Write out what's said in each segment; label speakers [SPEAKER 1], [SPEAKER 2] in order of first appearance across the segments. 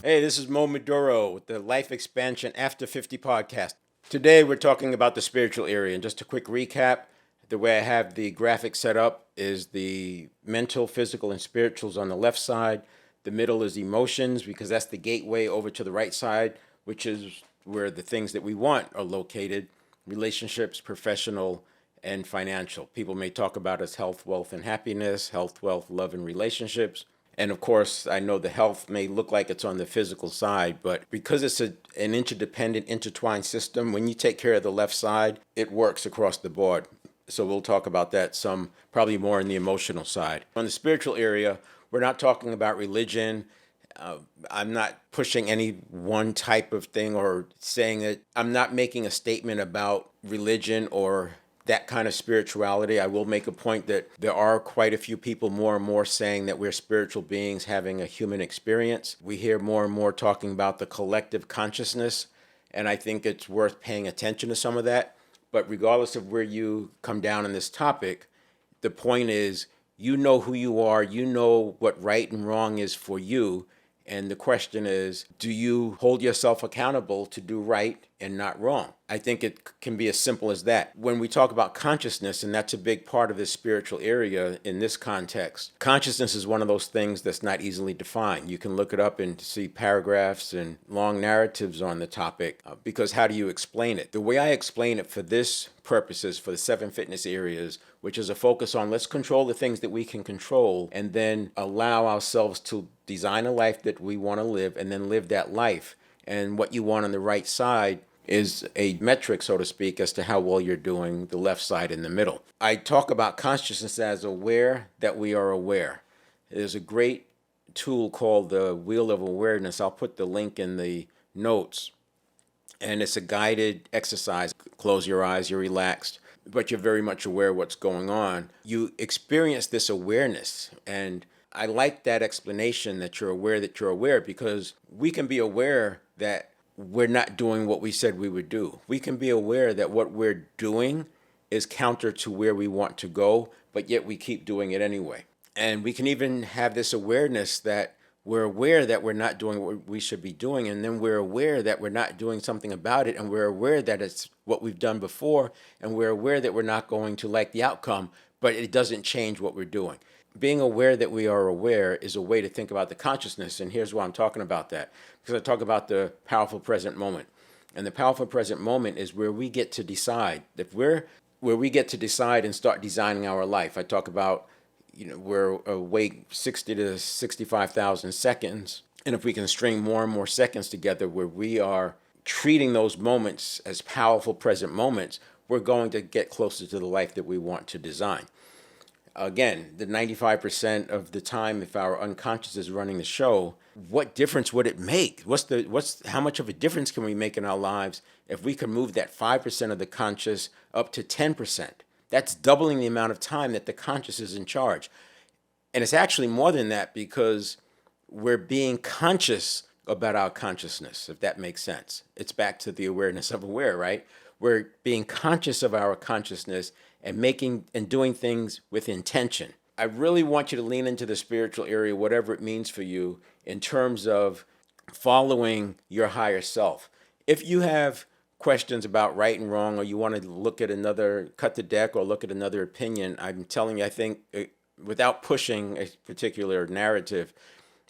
[SPEAKER 1] Hey, this is Mo Maduro with the Life Expansion After 50 podcast. Today we're talking about the spiritual area. And just a quick recap, the way I have the graphic set up is the mental, physical, and spirituals on the left side. The middle is emotions because that's the gateway over to the right side, which is where the things that we want are located: relationships, professional, and financial. People may talk about as health, wealth, and happiness, health, wealth, love, and relationships. And of course, I know the health may look like it's on the physical side, but because it's an interdependent, intertwined system, when you take care of the left side, it works across the board. So we'll talk about that some, probably more in the emotional side. On the spiritual area, we're not talking about religion. I'm not pushing any one type of thing or saying that I'm not making a statement about religion or that kind of spirituality. I will make a point that there are quite a few people more and more saying that we're spiritual beings having a human experience. We hear more and more talking about the collective consciousness, and I think it's worth paying attention to some of that. But regardless of where you come down on this topic, the point is you know who you are, you know what right and wrong is for you. And the question is, do you hold yourself accountable to do right and not wrong? I think it can be as simple as that. When we talk about consciousness, and that's a big part of this spiritual area in this context, consciousness is one of those things that's not easily defined. You can look it up and see paragraphs and long narratives on the topic, because how do you explain it? The way I explain it for this purposes, for the 7 fitness areas, which is a focus on let's control the things that we can control and then allow ourselves to design a life that we want to live and then live that life. And what you want on the right side is a metric, so to speak, as to how well you're doing the left side in the middle. I talk about consciousness as aware that we are aware. There's a great tool called the Wheel of Awareness. I'll put the link in the notes. And it's a guided exercise. Close your eyes, you're relaxed, but you're very much aware of what's going on. You experience this awareness. And I like that explanation that you're aware, because we can be aware that we're not doing what we said we would do. We can be aware that what we're doing is counter to where we want to go, but yet we keep doing it anyway. And we can even have this awareness that we're aware that we're not doing what we should be doing, and then we're aware that we're not doing something about it, and we're aware that it's what we've done before, and we're aware that we're not going to like the outcome, but it doesn't change what we're doing. Being aware that we are aware is a way to think about the consciousness, and here's why I'm talking about that. Because I talk about the powerful present moment. And the powerful present moment is where we get to decide. Where we get to decide and start designing our life. I talk about, we're awake 60 to 65,000 seconds. And if we can string more and more seconds together where we are treating those moments as powerful present moments, we're going to get closer to the life that we want to design. Again, the 95% of the time, if our unconscious is running the show, what difference would it make? How much of a difference can we make in our lives if we can move that 5% of the conscious up to 10%? That's doubling the amount of time that the conscious is in charge. And it's actually more than that, because we're being conscious about our consciousness, if that makes sense. It's back to the awareness of aware, right? We're being conscious of our consciousness and making and doing things with intention. I really want you to lean into the spiritual area, whatever it means for you, in terms of following your higher self. If you have questions about right and wrong, or you want to cut the deck or look at another opinion, I'm telling you, I think without pushing a particular narrative,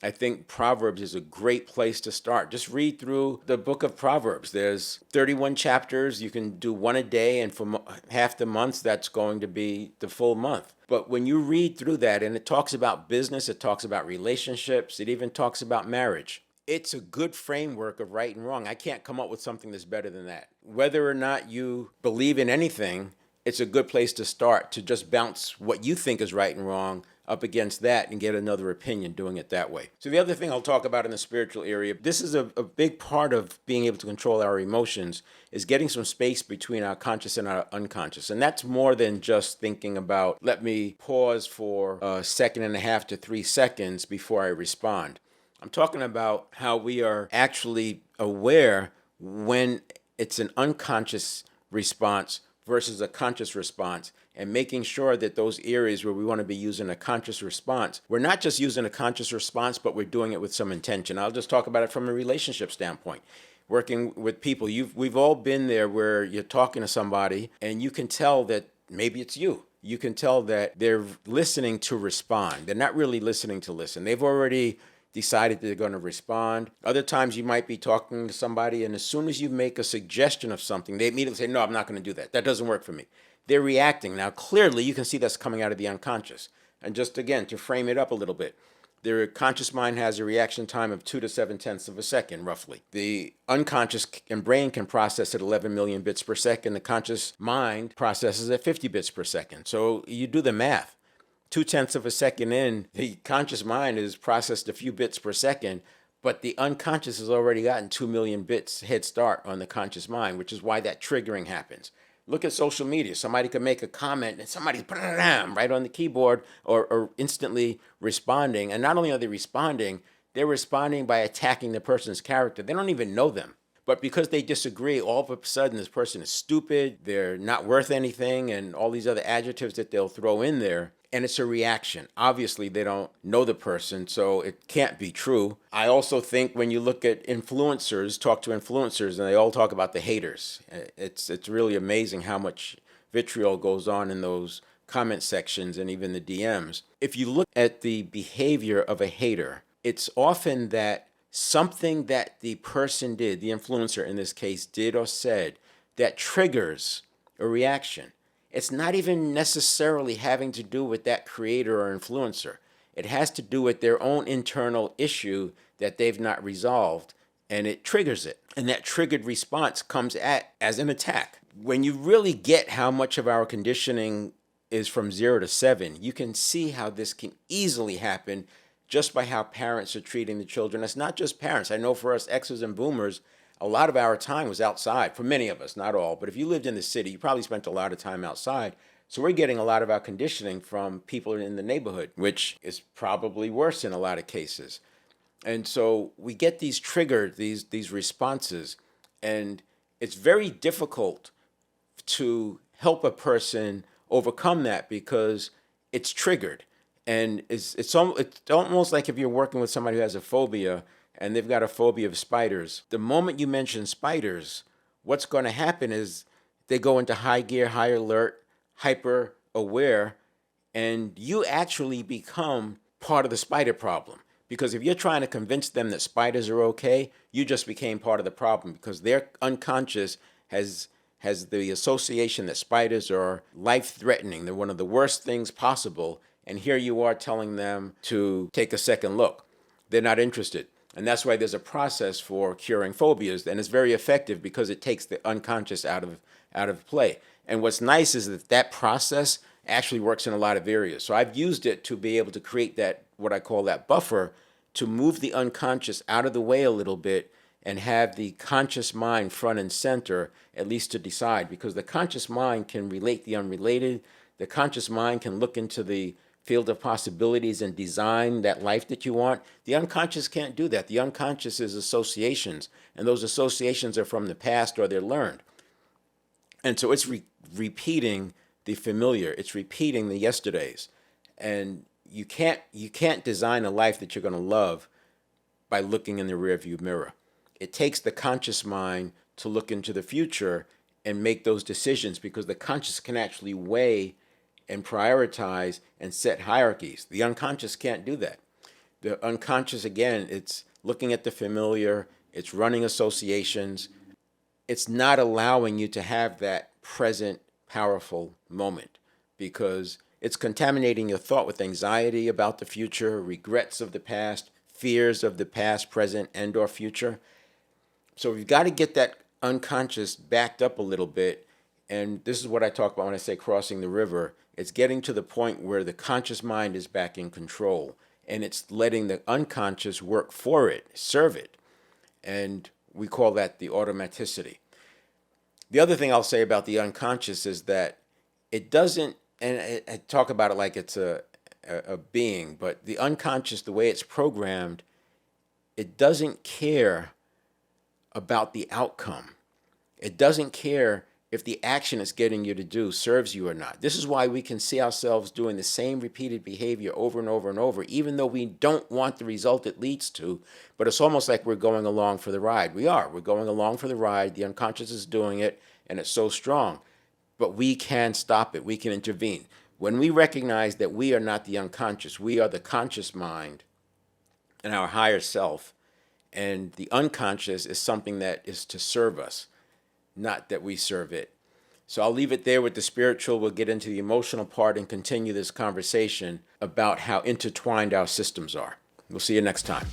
[SPEAKER 1] I think Proverbs is a great place to start. Just read through the book of Proverbs. There's 31 chapters. You can do one a day, and for half the months, that's going to be the full month. But when you read through that, and it talks about business, it talks about relationships, it even talks about marriage. It's a good framework of right and wrong. I can't come up with something that's better than that. Whether or not you believe in anything, it's a good place to start, to just bounce what you think is right and wrong up against that and get another opinion doing it that way. So the other thing I'll talk about in the spiritual area, this is a big part of being able to control our emotions, is getting some space between our conscious and our unconscious. And that's more than just thinking about, let me pause for a second and a half to 3 seconds before I respond. I'm talking about how we are actually aware when it's an unconscious response versus a conscious response, and making sure that those areas where we want to be using a conscious response, we're not just using a conscious response, but we're doing it with some intention. I'll just talk about it from a relationship standpoint. Working with people, we've all been there where you're talking to somebody and you can tell that maybe it's you. You can tell that they're listening to respond. They're not really listening to listen. They've already decided they're going to respond. Other times you might be talking to somebody, and as soon as you make a suggestion of something, they immediately say, no, I'm not going to do that. That doesn't work for me. They're reacting. Now, clearly, you can see that's coming out of the unconscious. And just again, to frame it up a little bit, their conscious mind has a reaction time of 2 to 7/10 of a second, roughly. The unconscious and brain can process at 11 million bits per second. The conscious mind processes at 50 bits per second. So you do the math. 2/10 of a second in, the conscious mind is processed a few bits per second, but the unconscious has already gotten 2 million bits head start on the conscious mind, which is why that triggering happens. Look at social media. Somebody could make a comment and somebody's right on the keyboard or instantly responding. And not only are they responding, they're responding by attacking the person's character. They don't even know them. But because they disagree, all of a sudden this person is stupid, they're not worth anything, and all these other adjectives that they'll throw in there. And it's a reaction. Obviously, they don't know the person, so it can't be true. I also think when you look at influencers, talk to influencers, and they all talk about the haters. It's really amazing how much vitriol goes on in those comment sections and even the DMs. If you look at the behavior of a hater, it's often that something that the person did, the influencer in this case, did or said, that triggers a reaction. It's not even necessarily having to do with that creator or influencer. It has to do with their own internal issue that they've not resolved, and it triggers it. And that triggered response comes as an attack. When you really get how much of our conditioning is from 0 to 7, you can see how this can easily happen just by how parents are treating the children. It's not just parents. I know for us Xers and boomers, a lot of our time was outside, for many of us, not all. But if you lived in the city, you probably spent a lot of time outside. So we're getting a lot of our conditioning from people in the neighborhood, which is probably worse in a lot of cases. And so we get these triggered, these responses, and it's very difficult to help a person overcome that because it's triggered. And it's almost like if you're working with somebody who has a phobia and they've got a phobia of spiders. The moment you mention spiders, what's going to happen is they go into high gear, high alert, hyper aware, and you actually become part of the spider problem. Because if you're trying to convince them that spiders are okay, you just became part of the problem because their unconscious has the association that spiders are life-threatening. They're one of the worst things possible. And here you are telling them to take a second look. They're not interested. And that's why there's a process for curing phobias. And it's very effective because it takes the unconscious out of play. And what's nice is that process actually works in a lot of areas. So I've used it to be able to create that, what I call that buffer, to move the unconscious out of the way a little bit and have the conscious mind front and center, at least to decide. Because the conscious mind can relate the unrelated. The conscious mind can look into the field of possibilities and design that life that you want. The unconscious can't do that. The unconscious is associations, and those associations are from the past or they're learned. And so it's repeating the familiar. It's repeating the yesterdays. And you can't design a life that you're going to love by looking in the rearview mirror. It takes the conscious mind to look into the future and make those decisions because the conscious can actually weigh and prioritize and set hierarchies. The unconscious can't do that. The unconscious, again, it's looking at the familiar, it's running associations. It's not allowing you to have that present, powerful moment because it's contaminating your thought with anxiety about the future, regrets of the past, fears of the past, present, and or future. So we've got to get that unconscious backed up a little bit. And this is what I talk about when I say crossing the river. It's getting to the point where the conscious mind is back in control and it's letting the unconscious work for it, serve it. And we call that the automaticity. The other thing I'll say about the unconscious is that it doesn't, and I talk about it like it's a being, but the unconscious, the way it's programmed, it doesn't care about the outcome. It doesn't care if the action it's getting you to do serves you or not. This is why we can see ourselves doing the same repeated behavior over and over and over, even though we don't want the result it leads to, but it's almost like we're going along for the ride. We're going along for the ride. The unconscious is doing it, and it's so strong. But we can stop it. We can intervene. When we recognize that we are not the unconscious, we are the conscious mind and our higher self, and the unconscious is something that is to serve us, not that we serve it. So I'll leave it there with the spiritual. We'll get into the emotional part and continue this conversation about how intertwined our systems are. We'll see you next time.